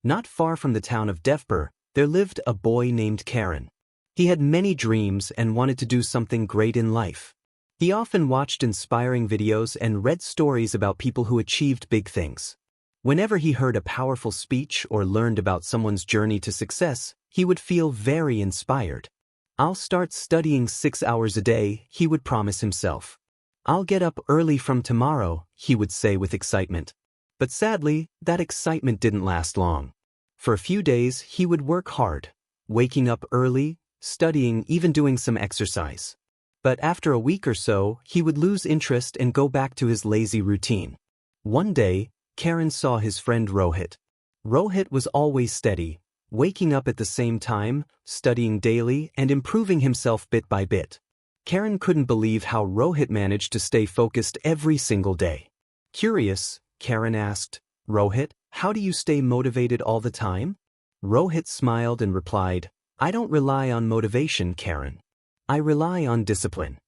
Not far from the town of Devpur, there lived a boy named Karen. He had many dreams and wanted to do something great in life. He often watched inspiring videos and read stories about people who achieved big things. Whenever he heard a powerful speech or learned about someone's journey to success, he would feel very inspired. "I'll start studying 6 hours a day," he would promise himself. "I'll get up early from tomorrow," he would say with excitement. But sadly, that excitement didn't last long. For a few days, he would work hard, waking up early, studying, even doing some exercise. But after a week or so, he would lose interest and go back to his lazy routine. One day, Karen saw his friend Rohit. Rohit was always steady, waking up at the same time, studying daily, and improving himself bit by bit. Karen couldn't believe how Rohit managed to stay focused every single day. Curious, Karen asked, "Rohit, how do you stay motivated all the time?" Rohit smiled and replied, "I don't rely on motivation, Karen. I rely on discipline."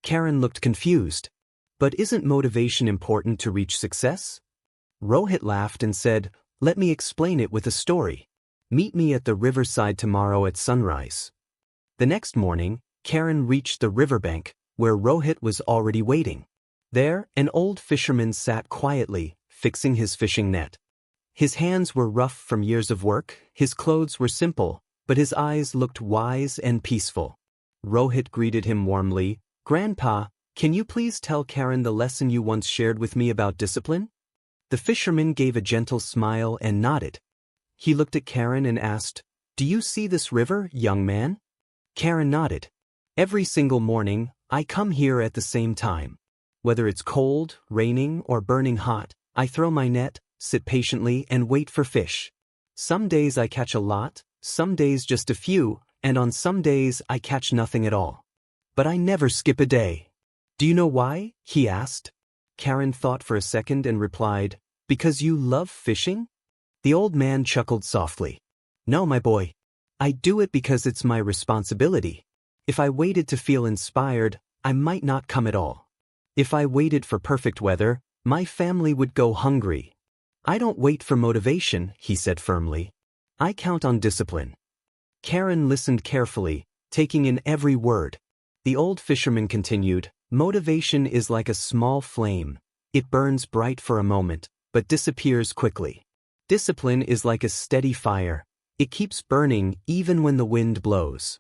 Karen looked confused. "But isn't motivation important to reach success?" Rohit laughed and said, "Let me explain it with a story. Meet me at the riverside tomorrow at sunrise." The next morning, Karen reached the riverbank, where Rohit was already waiting. There, an old fisherman sat quietly, fixing his fishing net. His hands were rough from years of work, his clothes were simple, but his eyes looked wise and peaceful. Rohit greeted him warmly. "Grandpa, can you please tell Karen the lesson you once shared with me about discipline?" The fisherman gave a gentle smile and nodded. He looked at Karen and asked, "Do you see this river, young man?" Karen nodded. "Every single morning, I come here at the same time. Whether it's cold, raining, or burning hot, I throw my net, sit patiently, and wait for fish. Some days I catch a lot, some days just a few, and on some days I catch nothing at all. But I never skip a day." "Do you know why?" he asked. Karen thought for a second and replied, "Because you love fishing?" The old man chuckled softly. "No, my boy. I do it because it's my responsibility. If I waited to feel inspired, I might not come at all. If I waited for perfect weather, my family would go hungry. I don't wait for motivation," he said firmly. "I count on discipline." Karen listened carefully, taking in every word. The old fisherman continued, "Motivation is like a small flame. It burns bright for a moment, but disappears quickly. Discipline is like a steady fire. It keeps burning even when the wind blows.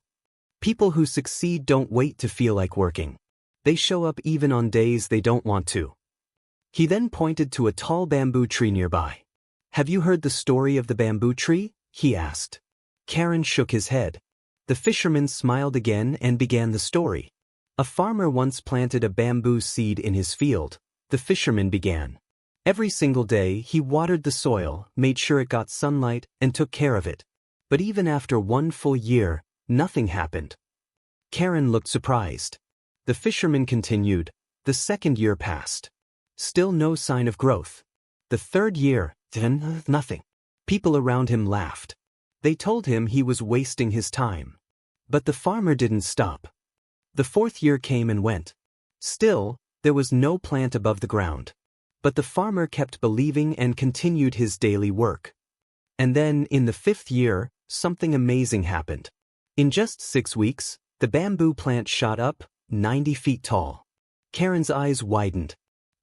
People who succeed don't wait to feel like working. They show up even on days they don't want to." He then pointed to a tall bamboo tree nearby. "Have you heard the story of the bamboo tree?" he asked. Karen shook his head. The fisherman smiled again and began the story. "A farmer once planted a bamboo seed in his field," the fisherman began. "Every single day he watered the soil, made sure it got sunlight, and took care of it. But even after 1 full year, nothing happened." Karen looked surprised. The fisherman continued, "The 2nd year passed. Still no sign of growth. The 3rd year, then nothing." People around him laughed. They told him he was wasting his time. But the farmer didn't stop. The 4th year came and went. Still, there was no plant above the ground. But the farmer kept believing and continued his daily work. And then, in the 5th year, something amazing happened. In just 6 weeks, the bamboo plant shot up, 90 feet tall. Karen's eyes widened.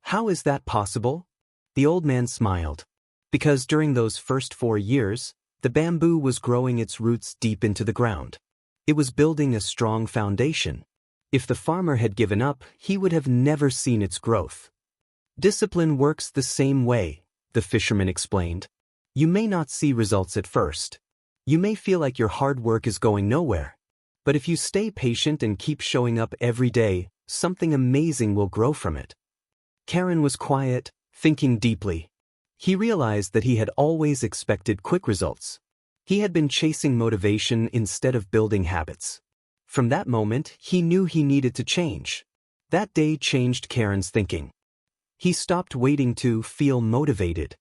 "How is that possible?" The old man smiled. "Because during those first 4 years, the bamboo was growing its roots deep into the ground. It was building a strong foundation. If the farmer had given up, he would have never seen its growth." "Discipline works the same way," the fisherman explained. "You may not see results at first. You may feel like your hard work is going nowhere. But if you stay patient and keep showing up every day, something amazing will grow from it." Karen was quiet, thinking deeply. He realized that he had always expected quick results. He had been chasing motivation instead of building habits. From that moment, he knew he needed to change. That day changed Karen's thinking. He stopped waiting to feel motivated.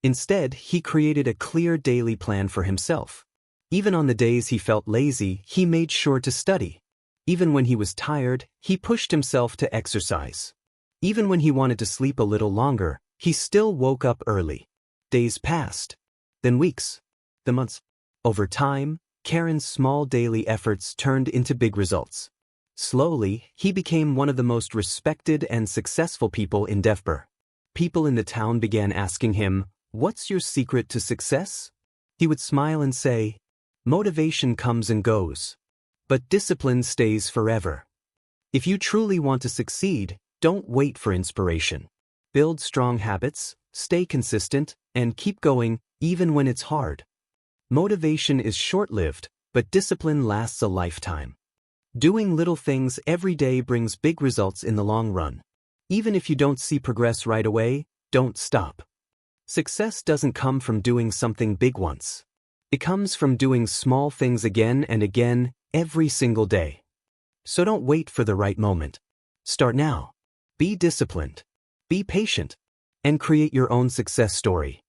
Instead, he created a clear daily plan for himself. Even on the days he felt lazy, he made sure to study. Even when he was tired, he pushed himself to exercise. Even when he wanted to sleep a little longer, he still woke up early. Days passed. then weeks, then months. Over time, Karen's small daily efforts turned into big results. Slowly, he became one of the most respected and successful people in Devpur. People in the town began asking him, "What's your secret to success?" He would smile and say, "Motivation comes and goes, but discipline stays forever." If you truly want to succeed, don't wait for inspiration. Build strong habits, stay consistent, and keep going, even when it's hard. Motivation is short-lived, but discipline lasts a lifetime. Doing little things every day brings big results in the long run. Even if you don't see progress right away, don't stop. Success doesn't come from doing something big once. It comes from doing small things again and again, every single day. So don't wait for the right moment. Start now. Be disciplined. Be patient. And create your own success story.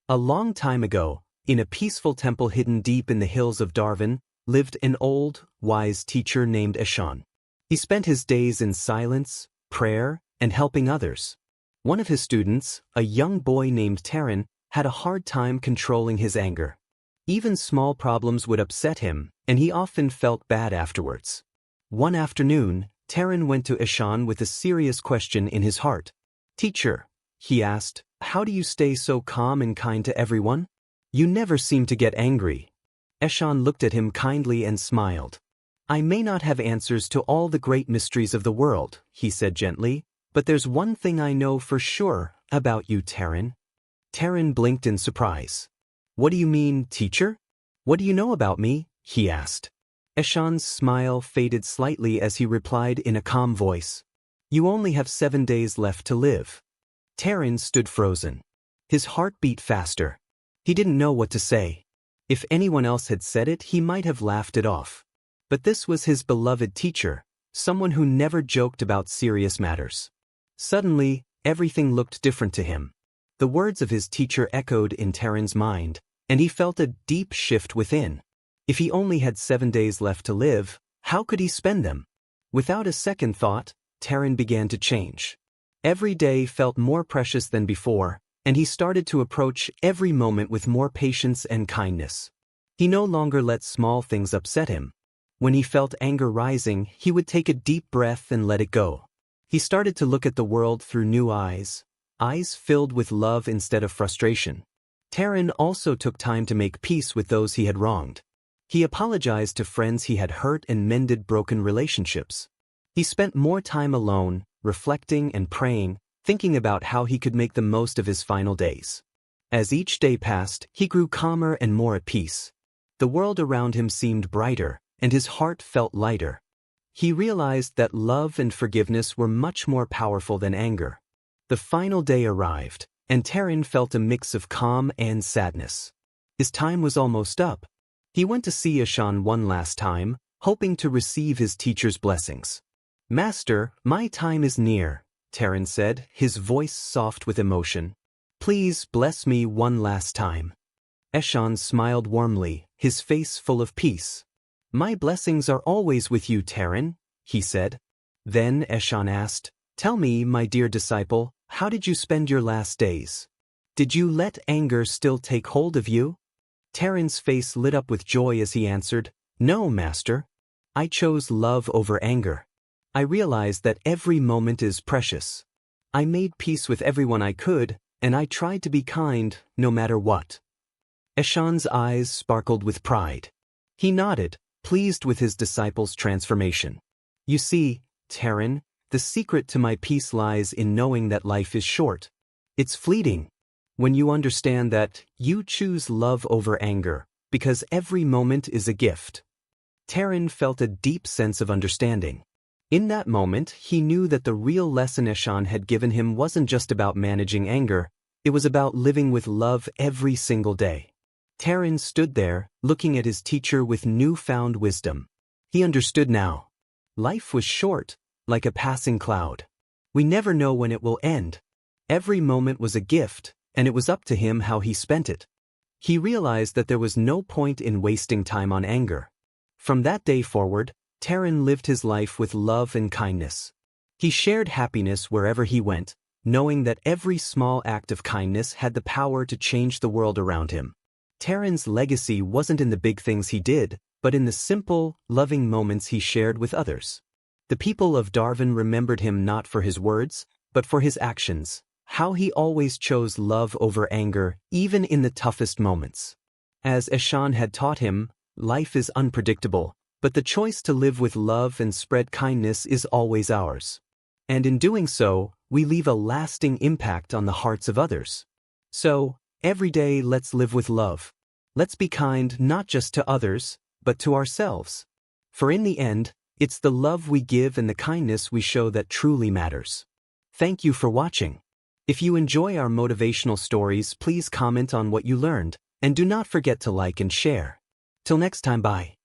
A long time ago, in a peaceful temple hidden deep in the hills of Darwin, lived an old, wise teacher named Eshan. He spent his days in silence, prayer, and helping others. One of his students, a young boy named Taran, had a hard time controlling his anger. Even small problems would upset him, and he often felt bad afterwards. One afternoon, Taran went to Eshan with a serious question in his heart. "Teacher," he asked, "how do you stay so calm and kind to everyone? You never seem to get angry." Eshan looked at him kindly and smiled. "I may not have answers to all the great mysteries of the world," he said gently, "but there's one thing I know for sure about you, Taran." Taran blinked in surprise. "What do you mean, teacher? What do you know about me?" he asked. Eshan's smile faded slightly as he replied in a calm voice. "You only have 7 days left to live." Taran stood frozen. His heart beat faster. He didn't know what to say. If anyone else had said it, he might have laughed it off. But this was his beloved teacher, someone who never joked about serious matters. Suddenly, everything looked different to him. The words of his teacher echoed in Taran's mind, and he felt a deep shift within. If he only had 7 days left to live, how could he spend them? Without a second thought, Taran began to change. Every day felt more precious than before, and he started to approach every moment with more patience and kindness. He no longer let small things upset him. When he felt anger rising, he would take a deep breath and let it go. He started to look at the world through new eyes filled with love instead of frustration. Taran also took time to make peace with those he had wronged. He apologized to friends he had hurt and mended broken relationships. He spent more time alone, reflecting and praying, thinking about how he could make the most of his final days. As each day passed, he grew calmer and more at peace. The world around him seemed brighter, and his heart felt lighter. He realized that love and forgiveness were much more powerful than anger. The final day arrived, and Taran felt a mix of calm and sadness. His time was almost up. He went to see Eshan one last time, hoping to receive his teacher's blessings. "Master, my time is near," Taran said, his voice soft with emotion. "Please bless me one last time." Eshan smiled warmly, his face full of peace. "My blessings are always with you, Taran," he said. Then Eshan asked, "Tell me, my dear disciple, how did you spend your last days? Did you let anger still take hold of you?" Taran's face lit up with joy as he answered, "No, Master. I chose love over anger. I realized that every moment is precious. I made peace with everyone I could, and I tried to be kind, no matter what." Eshan's eyes sparkled with pride. He nodded, pleased with his disciple's transformation. "You see, Taran, the secret to my peace lies in knowing that life is short. It's fleeting. When you understand that, you choose love over anger, because every moment is a gift." Taran felt a deep sense of understanding. In that moment, he knew that the real lesson Eshan had given him wasn't just about managing anger, it was about living with love every single day. Taran stood there, looking at his teacher with newfound wisdom. He understood now. Life was short, like a passing cloud. We never know when it will end. Every moment was a gift, and it was up to him how he spent it. He realized that there was no point in wasting time on anger. From that day forward, Taran lived his life with love and kindness. He shared happiness wherever he went, knowing that every small act of kindness had the power to change the world around him. Taran's legacy wasn't in the big things he did, but in the simple, loving moments he shared with others. The people of Darwin remembered him not for his words, but for his actions, how he always chose love over anger, even in the toughest moments. As Eshan had taught him, life is unpredictable, but the choice to live with love and spread kindness is always ours. And in doing so, we leave a lasting impact on the hearts of others. So, every day let's live with love. Let's be kind not just to others, but to ourselves. For in the end, it's the love we give and the kindness we show that truly matters. Thank you for watching. If you enjoy our motivational stories, please comment on what you learned, and do not forget to like and share. Till next time, bye.